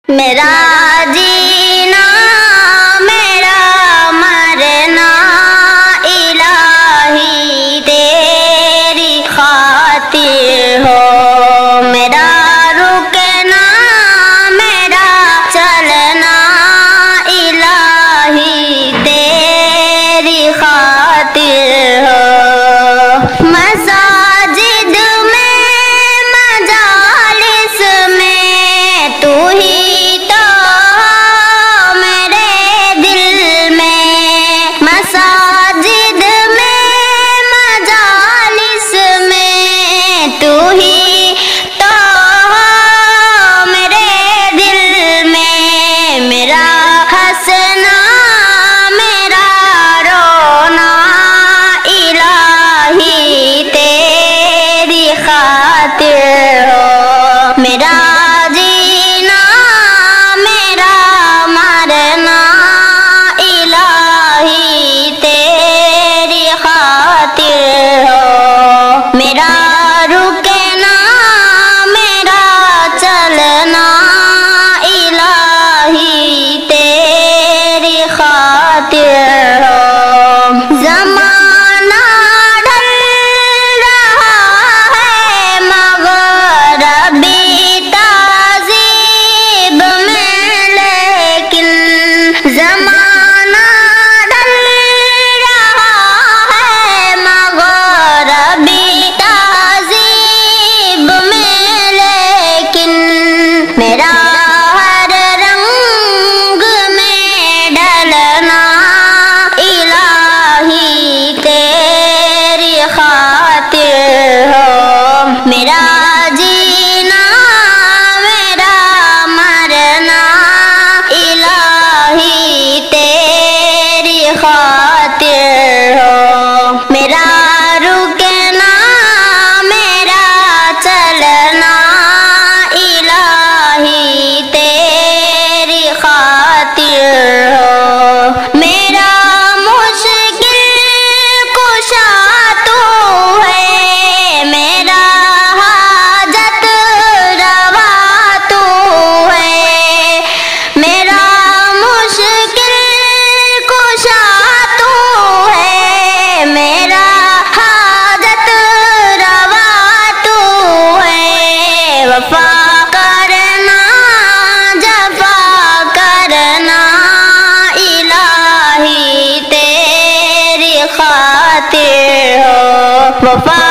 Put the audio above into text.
میرا جینا میرا مرنا الہی تیری خاطر ہو، میرا رکنا میرا چلنا الہی تیری خاطر ہو۔ مساجد میں مجالس میں تو ہی تو میرے دل میں، مساجد میں مجالس میں تو ہی تو میرے دل میں، میرا ہنسنا میرا رونا الہی تیری خاطر ہو، میرا جینا میرا مرنا الہی تیری خاطر ہو، میرا رکنا میرا چلنا الہی تیری خاطر ہو۔ زمانہ ڈھل رہا ہے مغربی تہذیب میں، لیکن زمانہ ڈھل رہا ہے مغربی تہذیب میں، لیکن میرا ہر رنگ میں ڈھلنا الہی تیری خاطر ہو، میرا جینا میرا مرنا الہی تیری خاطر ہو، میرا رکنا میرا چلنا الہی تیری خاطر ہو، میرا مشکل کشا تو ہے، میرا حاجت روا تو ہے، میرا مشکل کشا تو ہے، میرا حاجت روا تو ہے، وفا کرنا جفا کرنا الہی تیری خاطر ہو، وفا